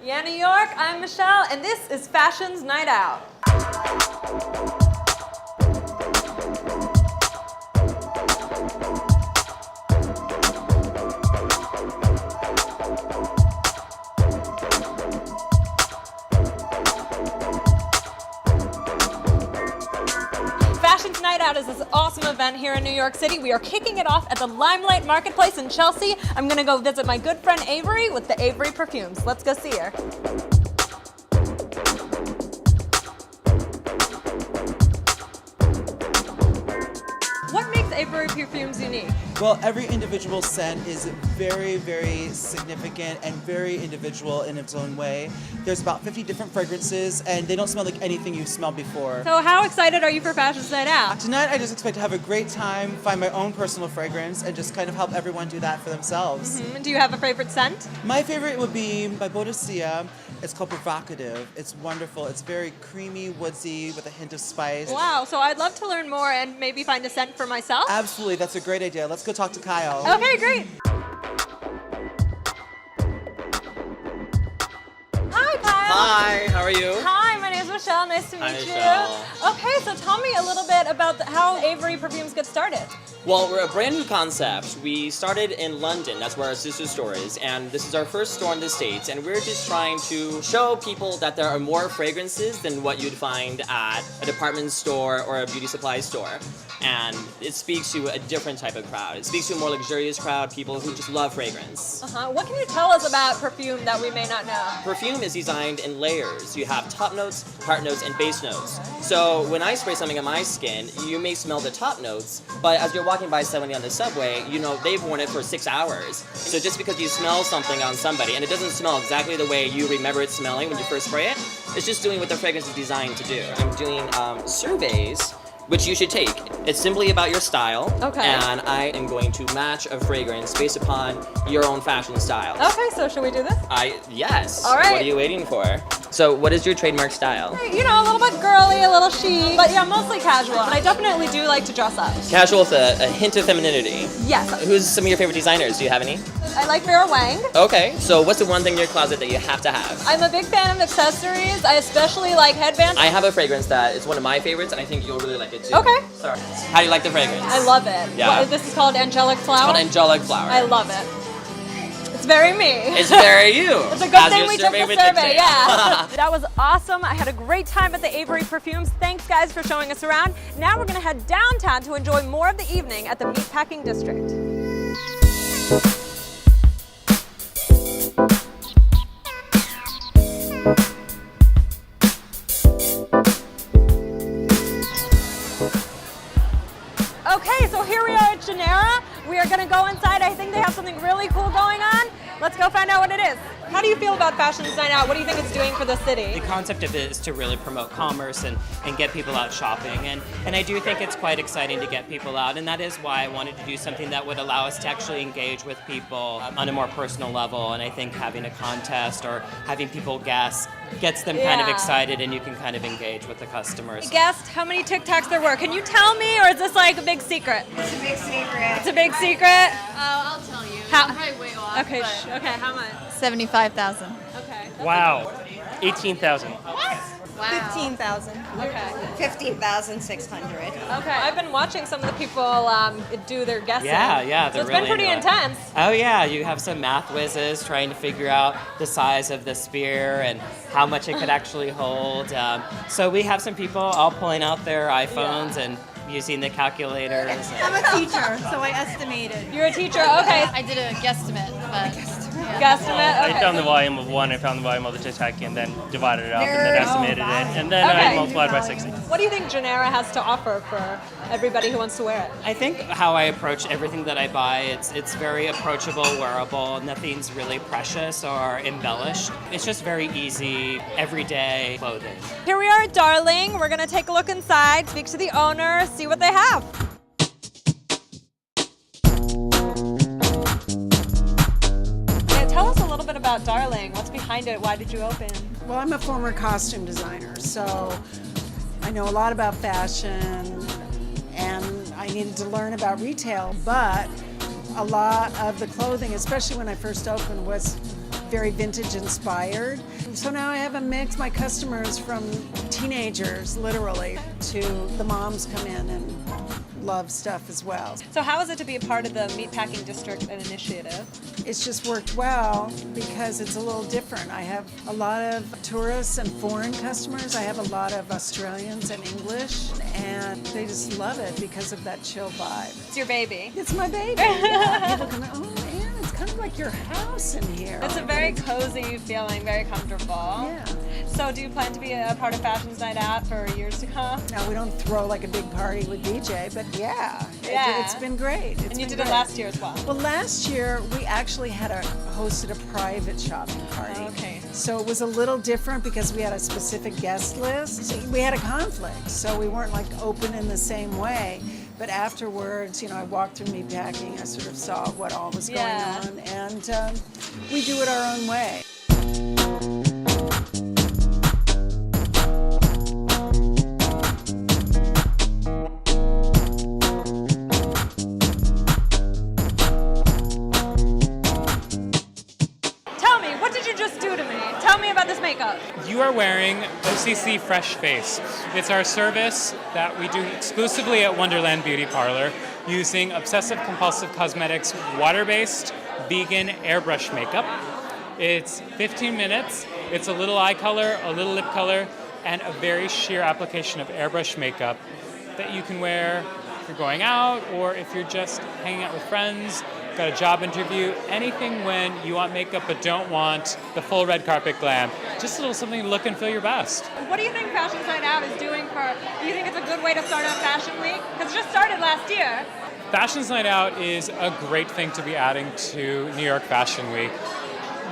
Yeah, New York, I'm Michelle, and this is Fashion's Night Out. Fashion's Night Out is this awesome event here in New York City. We are kicking it off at the Limelight Marketplace in Chelsea. I'm gonna go visit my good friend Avery with the Avery Perfumes. Let's go see her. What makes Avery Perfumes unique? Well, every individual scent is very, very significant and very individual in its own way. There's about 50 different fragrances, and they don't smell like anything you've smelled before. So how excited are you for Fashion's Night Out? Tonight, I just expect to have a great time, find my own personal fragrance, and just kind of help everyone do that for themselves. Do you have a favorite scent? My favorite would be by Bodicea. It's called Provocative. It's wonderful. It's very creamy, woodsy, with a hint of spice. Wow, so I'd love to learn more and maybe find a scent for myself. Absolutely, that's a great idea. Let's go talk to Kyle. Okay, great. Hi, Kyle. Hi, how are you? Hi, my name is Michelle. Nice to meet you. Michelle. Okay, so tell me a little bit about how Avery Perfumes got started. Well, we're a brand new concept. We started in London, that's where our sister store is, and this is our first store in the States, and we're just trying to show people that there are more fragrances than what you'd find at a department store or a beauty supply store. And it speaks to a different type of crowd. It speaks to a more luxurious crowd, people who just love fragrance. What can you tell us about perfume that we may not know? Perfume is designed in layers. You have top notes, heart notes, and base notes. So when I spray something on my skin, you may smell the top notes, but as you're walking by somebody on the subway, you know they've worn it for 6 hours. So just because you smell something on somebody, and it doesn't smell exactly the way you remember it smelling when you first spray it, it's just doing what the fragrance is designed to do. I'm doing surveys, which you should take. It's simply about your style, and I am going to match a fragrance based upon your own fashion style. Okay, so should we do this? Yes. All right. What are you waiting for? So what is your trademark style? You know, a little bit girly, a little chic, but yeah, mostly casual. But I definitely do like to dress up. Casual with a hint of femininity. Yes. Who's some of your favorite designers? Do you have any? I like Vera Wang. Okay, so what's the one thing in your closet that you have to have? I'm a big fan of accessories. I especially like headbands. I have a fragrance that is one of my favorites, and I think you'll really like it too. Okay. Sorry. How do you like the fragrance? I love it. Yeah. This is called Angelic Flower. It's called Angelic Flower. I love it. It's very me. It's very you. It's a good thing we took the survey, yeah. That was awesome. I had a great time at the Avery Perfumes. Thanks, guys, for showing us around. Now we're going to head downtown to enjoy more of the evening at the Meatpacking District. Okay, so here we are at Generra. We are going to go inside. I think they have something really cool going on. Let's go find out what it is. How do you feel about Fashion's Night Out? What do you think it's doing for the city? The concept of it is to really promote commerce and get people out shopping. And I do think it's quite exciting to get people out. And that is why I wanted to do something that would allow us to actually engage with people on a more personal level. And I think having a contest or having people guess gets them kind of excited, and you can kind of engage with the customers. Guessed how many Tic Tacs there were. Can you tell me, or is this like a big secret? It's a big secret. It's a big secret? I'll tell you. How? I'm probably way off. Okay, okay, how much? 75,000. Okay. Wow. 18,000. Wow. 15,000. Okay. 15,600. Okay. I've been watching some of the people do their guessing. Yeah, So they're it's really been pretty into it. intense. Oh yeah, you have some math whizzes trying to figure out the size of the spear and how much it could actually hold. So we have some people all pulling out their iPhones and using the calculators. I'm a teacher, so I estimated. You're a teacher, okay. I did a guesstimate, but Guesstimate, okay. I found the volume of one, I found the volume of the Tic Tac, and then divided it up, and then estimated it, and then Okay. I multiplied by 60. What do you think Generra has to offer for everybody who wants to wear it? I think how I approach everything that I buy, it's very approachable, wearable, nothing's really precious or embellished. It's just very easy, everyday clothing. Here we are at Darling. We're gonna take a look inside, speak to the owner, see what they have. Yeah, tell us a little bit about Darling. What's behind it? Why did you open? Well, I'm a former costume designer, so I know a lot about fashion, and I needed to learn about retail, but a lot of the clothing, especially when I first opened, was very vintage inspired. So now I have a mix. My customers from teenagers, literally, to the moms come in and love stuff as well. So how is it to be a part of the Meatpacking District initiative? It's just worked well because it's a little different. I have a lot of tourists and foreign customers. I have a lot of Australians and English, and they just love it because of that chill vibe. It's your baby. It's my baby. Yeah. People come in, oh man, it's kind of like your house in here. It's a very cozy feeling, very comfortable. Yeah. So do you plan to be a part of Fashions Night Out for years to come? Now, we don't throw like a big party with DJ, but yeah. It's been great. And you did it last year as well. Well, last year we actually hosted a private shopping party. Okay. So it was a little different because we had a specific guest list. So we had a conflict, so we weren't like open in the same way. But afterwards, I walked through Meatpacking. I sort of saw what all was going on, and we do it our own way. Tell me about this makeup. You are wearing OCC Fresh Face. It's our service that we do exclusively at Wonderland Beauty Parlor using Obsessive Compulsive Cosmetics water-based vegan airbrush makeup. It's 15 minutes. It's a little eye color, a little lip color, and a very sheer application of airbrush makeup that you can wear if you're going out or if you're just hanging out with friends, got a job interview, anything when you want makeup but don't want the full red carpet glam. Just a little something to look and feel your best. What do you think Fashions Night Out is doing do you think it's a good way to start out Fashion Week? Because it just started last year. Fashions Night Out is a great thing to be adding to New York Fashion Week.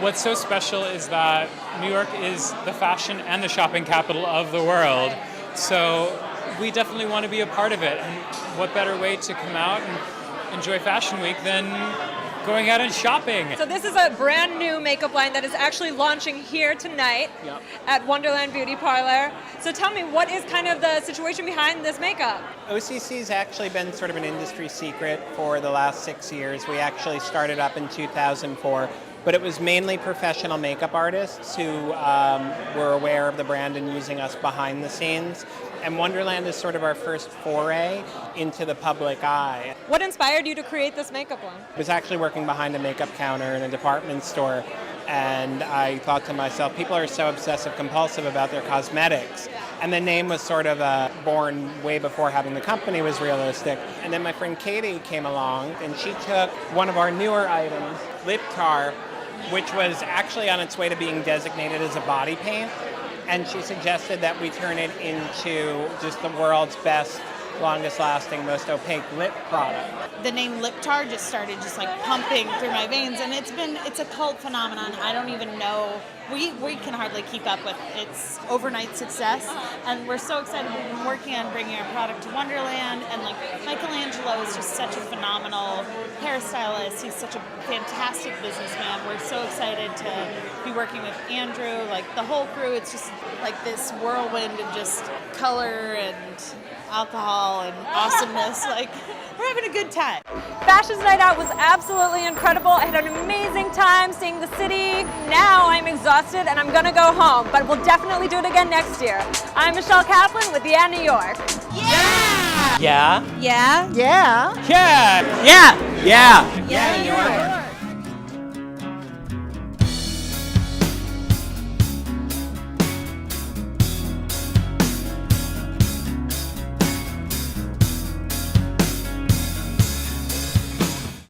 What's so special is that New York is the fashion and the shopping capital of the world. So we definitely want to be a part of it. And what better way to come out and enjoy Fashion Week than going out and shopping. So this is a brand new makeup line that is actually launching here tonight at Wonderland Beauty Parlor. So tell me, what is kind of the situation behind this makeup? OCC's actually been sort of an industry secret for the last 6 years. We actually started up in 2004, but it was mainly professional makeup artists who were aware of the brand and using us behind the scenes. And Wonderland is sort of our first foray into the public eye. What inspired you to create this makeup line? I was actually working behind a makeup counter in a department store, and I thought to myself, people are so obsessive compulsive about their cosmetics. And the name was sort of born way before having the company was realistic. And then my friend Katie came along, and she took one of our newer items, lip tar, which was actually on its way to being designated as a body paint. And she suggested that we turn it into just the world's best, longest lasting, most opaque lip product. The name lip tar just started like pumping through my veins, and it's a cult phenomenon. I don't even know, we can hardly keep up with its overnight success, and we're so excited. We've been working on bringing our product to Wonderland, and Angelo is just such a phenomenal hairstylist. He's such a fantastic businessman. We're so excited to be working with Andrew, the whole crew. It's just like this whirlwind of just color and alcohol and awesomeness. We're having a good time. Fashions Night Out was absolutely incredible. I had an amazing time seeing the city. Now I'm exhausted and I'm gonna go home, but we'll definitely do it again next year. I'm Michelle Kaplan with Yeah New York. Yeah. Yeah. Yeah. Yeah. Yeah. Yeah. Yeah, New York.